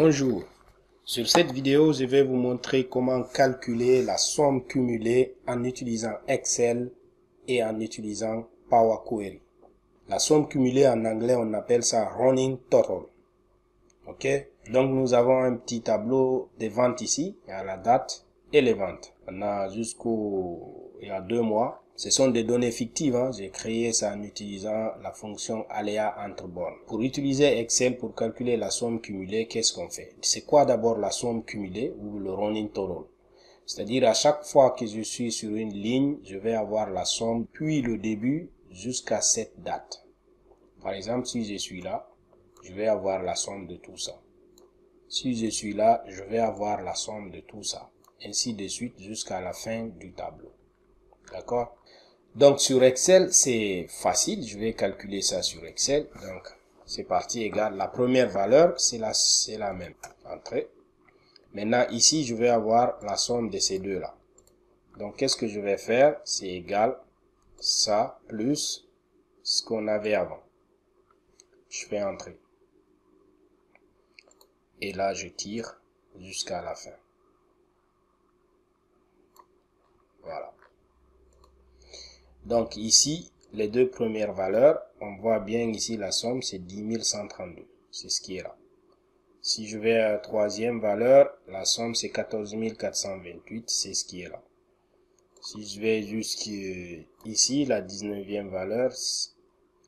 Bonjour, sur cette vidéo je vais vous montrer comment calculer la somme cumulée en utilisant Excel et en utilisant Power Query. La somme cumulée en anglais on appelle ça running total. Ok, donc nous avons un petit tableau des ventes ici, il y a la date et les ventes. On a il y a 2 mois. Ce sont des données fictives, hein. J'ai créé ça en utilisant la fonction aléa entre bornes. Pour utiliser Excel pour calculer la somme cumulée, qu'est-ce qu'on fait? C'est quoi d'abord la somme cumulée ou le running total? C'est-à-dire à chaque fois que je suis sur une ligne, je vais avoir la somme puis le début jusqu'à cette date. Par exemple, si je suis là, je vais avoir la somme de tout ça. Si je suis là, je vais avoir la somme de tout ça. Ainsi de suite jusqu'à la fin du tableau. D'accord? Donc sur Excel, c'est facile. Je vais calculer ça sur Excel. Donc c'est parti, égal. La première valeur, c'est la même. Entrée. Maintenant ici, je vais avoir la somme de ces deux-là. Donc qu'est-ce que je vais faire? C'est égal ça plus ce qu'on avait avant. Je fais entrer. Et là, je tire jusqu'à la fin. Voilà. Donc ici, les deux premières valeurs, on voit bien ici la somme, c'est 10 132. C'est ce qui est là. Si je vais à la troisième valeur, la somme c'est 14 428, c'est ce qui est là. Si je vais jusqu'ici, la 19e valeur,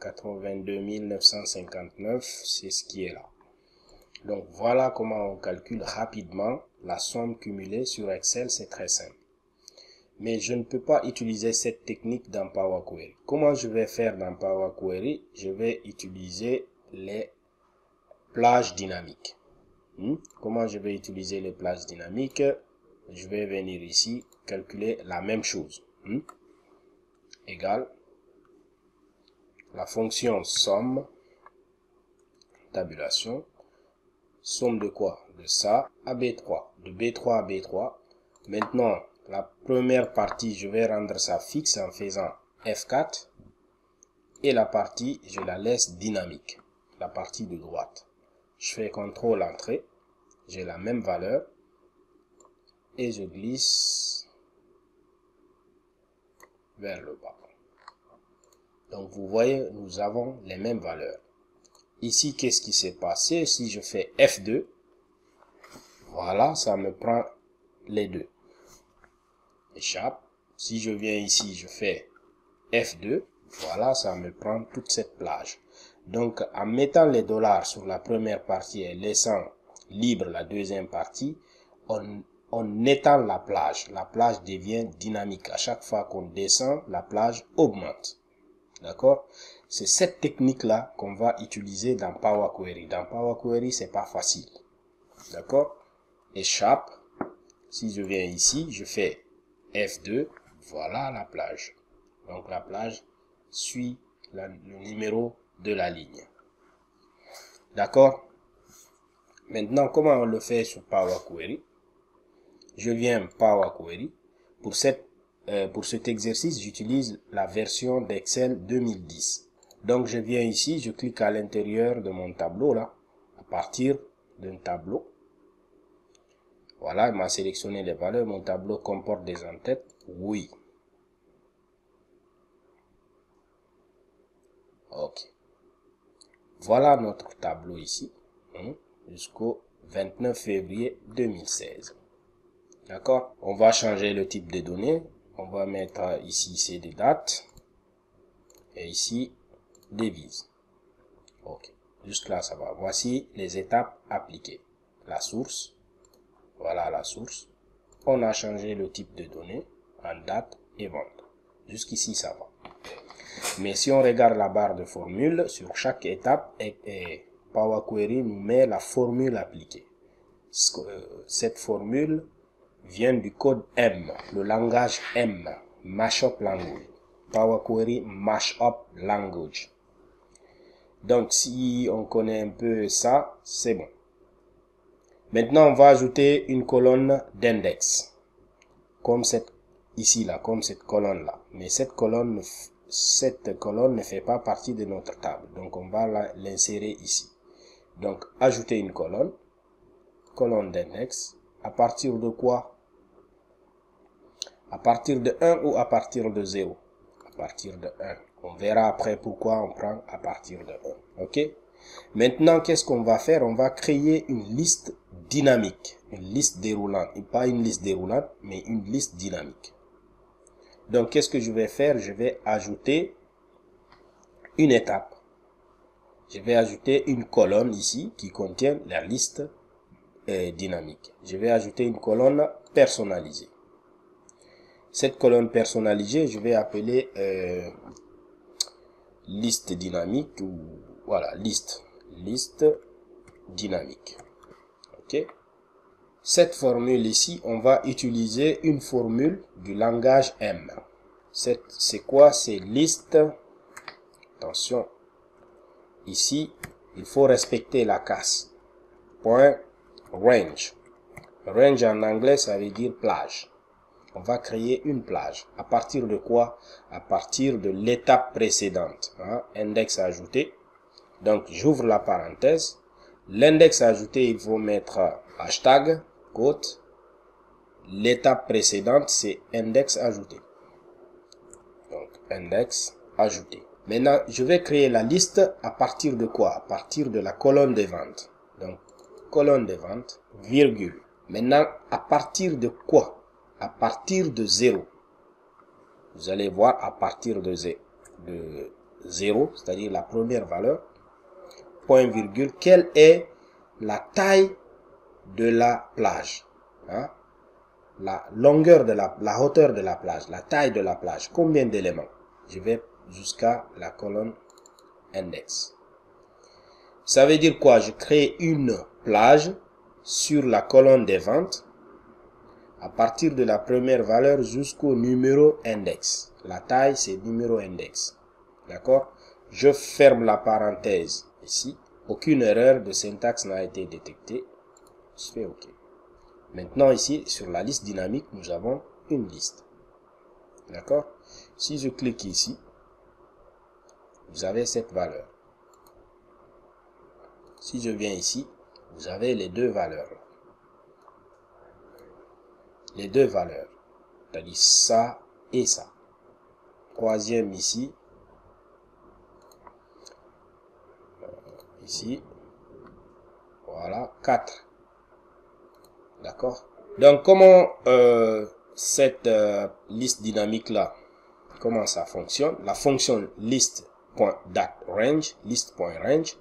82 959, c'est ce qui est là. Donc voilà comment on calcule rapidement la somme cumulée sur Excel, c'est très simple. Mais je ne peux pas utiliser cette technique dans Power Query. Comment je vais faire dans Power Query? Je vais utiliser les plages dynamiques. Comment je vais utiliser les plages dynamiques? Je vais venir ici, calculer la même chose. Égal la fonction somme, tabulation, somme de quoi? De ça à B3, de B3 à B3. Maintenant, la première partie, je vais rendre ça fixe en faisant F4. Et la partie, je la laisse dynamique. La partie de droite. Je fais CTRL entrée. J'ai la même valeur. Et je glisse vers le bas. Donc vous voyez, nous avons les mêmes valeurs. Ici, qu'est-ce qui s'est passé? Si je fais F2, voilà, ça me prend les deux. Échappe. Si je viens ici, je fais F2, voilà, ça me prend toute cette plage. Donc, en mettant les dollars sur la première partie et laissant libre la deuxième partie, on étend la plage. La plage devient dynamique. À chaque fois qu'on descend, la plage augmente. D'accord? C'est cette technique-là qu'on va utiliser dans Power Query. Dans Power Query, c'est pas facile. D'accord? Échappe. Si je viens ici, je fais F2, voilà la plage. Donc la plage suit le numéro de la ligne. D'accord? Maintenant, comment on le fait sur Power Query? Je viens Power Query. Pour cet exercice, j'utilise la version d'Excel 2010. Donc je viens ici, je clique à l'intérieur de mon tableau là, à partir d'un tableau. Voilà, il m'a sélectionné les valeurs. Mon tableau comporte des en-têtes. Oui. Ok. Voilà notre tableau ici. Jusqu'au 29 février 2016. D'accord? On va changer le type de données. On va mettre ici, c'est des dates. Et ici, devise. Ok. Jusque là, ça va. Voici les étapes appliquées. La source. Voilà la source. On a changé le type de données en date et vente. Jusqu'ici, ça va. Mais si on regarde la barre de formule, sur chaque étape, Power Query nous met la formule appliquée. Cette formule vient du code M, le langage M, Mashup Language. Power Query Mashup Language. Donc, si on connaît un peu ça, c'est bon. Maintenant, on va ajouter une colonne d'index. Comme ici, là, comme cette colonne-là. Mais cette colonne ne fait pas partie de notre table. Donc, on va l'insérer ici. Donc, ajouter une colonne. colonne d'index. À partir de quoi? À partir de 1 ou à partir de 0? À partir de 1. On verra après pourquoi on prend à partir de 1. OK? Maintenant, qu'est-ce qu'on va faire? On va créer une liste dynamique. Une liste déroulante. Et pas une liste déroulante, mais une liste dynamique. Donc, qu'est-ce que je vais faire? Je vais ajouter une étape. Je vais ajouter une colonne ici qui contient la liste dynamique. Je vais ajouter une colonne personnalisée. Cette colonne personnalisée, je vais appeler liste dynamique ou voilà, liste dynamique. OK? Cette formule ici, on va utiliser une formule du langage M. C'est quoi? C'est liste. Attention. Ici, il faut respecter la casse. Point range. Range en anglais, ça veut dire plage. On va créer une plage. À partir de quoi? À partir de l'étape précédente. Hein? Index ajouté. Donc, j'ouvre la parenthèse. L'index ajouté, il faut mettre hashtag, quote. L'étape précédente, c'est index ajouté. Donc, index ajouté. Maintenant, je vais créer la liste à partir de quoi? À partir de la colonne des ventes. Donc, colonne des ventes, virgule. Maintenant, à partir de quoi? À partir de 0. Vous allez voir à partir de 0, c'est-à-dire la première valeur, point virgule, quelle est la taille de la plage, hein? La longueur de la hauteur de la plage, la taille de la plage, combien d'éléments? Je vais jusqu'à la colonne index. Ça veut dire quoi? Je crée une plage sur la colonne des ventes à partir de la première valeur jusqu'au numéro index. La taille, c'est numéro index. D'accord? Je ferme la parenthèse ici. Aucune erreur de syntaxe n'a été détectée. Je fais OK. Maintenant, ici, sur la liste dynamique, nous avons une liste. D'accord? Si je clique ici, vous avez cette valeur. Si je viens ici, vous avez les deux valeurs. Les deux valeurs. C'est-à-dire ça et ça. Troisième ici. Ici. Voilà. 4. D'accord? Donc, comment cette liste dynamique-là, comment ça fonctionne? La fonction list.datRange, list.range,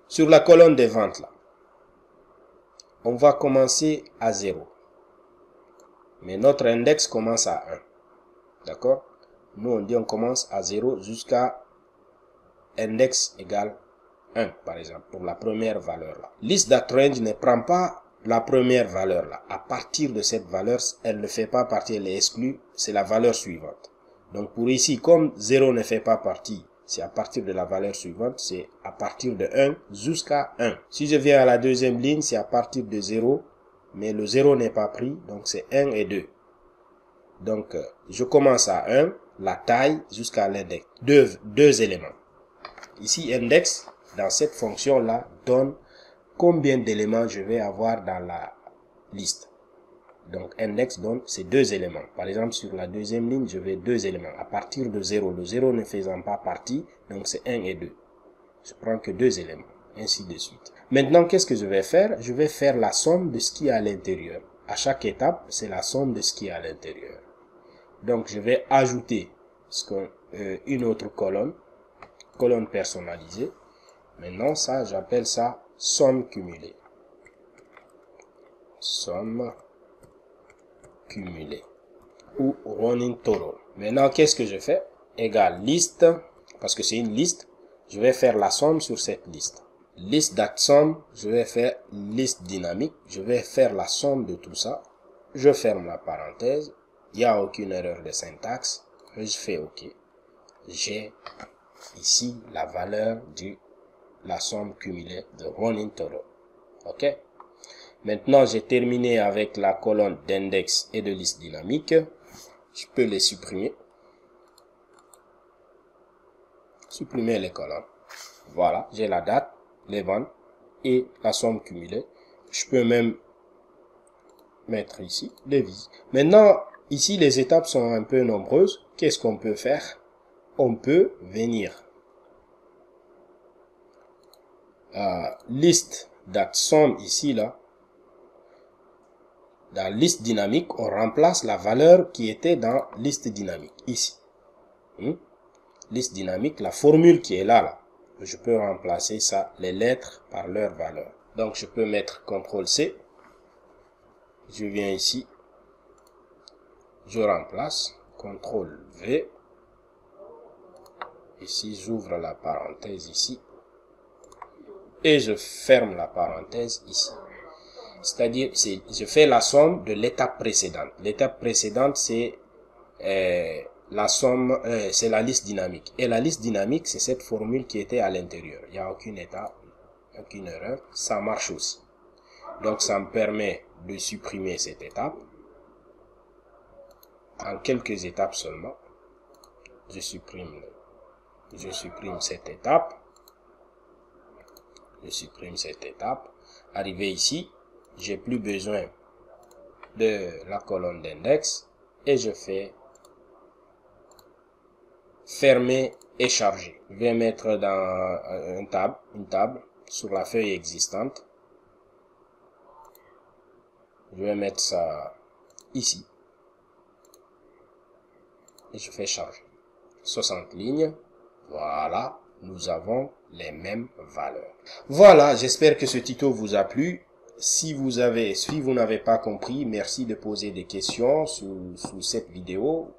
sur la colonne des ventes là, on va commencer à 0. Mais notre index commence à 1. D'accord? Nous, on dit on commence à 0 jusqu'à index égale 1, par exemple, pour la première valeur là. List.datRange ne prend pas la première valeur là. À partir de cette valeur, elle ne fait pas partie, elle est exclue, c'est la valeur suivante. Donc pour ici, comme 0 ne fait pas partie, c'est à partir de la valeur suivante, c'est à partir de 1 jusqu'à 1. Si je viens à la deuxième ligne, c'est à partir de 0, mais le 0 n'est pas pris, donc c'est 1 et 2. Donc je commence à 1, la taille jusqu'à l'index. Deux éléments. Ici, index, dans cette fonction-là, donne combien d'éléments je vais avoir dans la liste. Donc, index donne ces deux éléments. Par exemple, sur la deuxième ligne, je vais 2 éléments. À partir de 0, le 0 ne faisant pas partie, donc c'est 1 et 2. Je prends que 2 éléments, ainsi de suite. Maintenant, qu'est-ce que je vais faire? Je vais faire la somme de ce qui est à l'intérieur. À chaque étape, c'est la somme de ce qui est à l'intérieur. Donc, je vais ajouter une autre colonne personnalisée. Maintenant, ça, j'appelle ça somme cumulée. Somme cumulée ou running total. Maintenant, qu'est-ce que je fais? Égal liste, parce que c'est une liste, je vais faire la somme sur cette liste. List.sum, je vais faire liste dynamique, je vais faire la somme de tout ça. Je ferme la parenthèse, il n'y a aucune erreur de syntaxe, je fais OK. J'ai ici la valeur de la somme cumulée de running total. OK? Maintenant, j'ai terminé avec la colonne d'index et de liste dynamique. Je peux les supprimer. Supprimer les colonnes. Voilà, j'ai la date, les ventes et la somme cumulée. Je peux même mettre ici les vis. Maintenant, ici, les étapes sont un peu nombreuses. Qu'est-ce qu'on peut faire? On peut venir à liste date somme ici, là. Dans liste dynamique, on remplace la valeur qui était dans liste dynamique, ici. Liste dynamique, la formule qui est là, je peux remplacer ça, les lettres par leur valeur. Donc, je peux mettre CTRL-C. Je viens ici. Je remplace. CTRL-V. Ici, j'ouvre la parenthèse ici. Et je ferme la parenthèse ici. C'est-à-dire, je fais la somme de l'étape précédente. L'étape précédente, c'est la somme, c'est la liste dynamique. Et la liste dynamique, c'est cette formule qui était à l'intérieur. Il n'y a aucune étape, aucune erreur. Ça marche aussi. Donc, ça me permet de supprimer cette étape. En quelques étapes seulement. Je supprime cette étape. Je supprime cette étape. Arrivé ici, j'ai plus besoin de la colonne d'index et je fais fermer et charger. Je vais mettre dans une table sur la feuille existante. Je vais mettre ça ici et je fais charger. 60 lignes. Voilà, nous avons les mêmes valeurs. Voilà, j'espère que ce tuto vous a plu. Si vous n'avez pas compris, merci de poser des questions sous cette vidéo.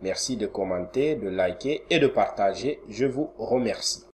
Merci de commenter, de liker et de partager. Je vous remercie.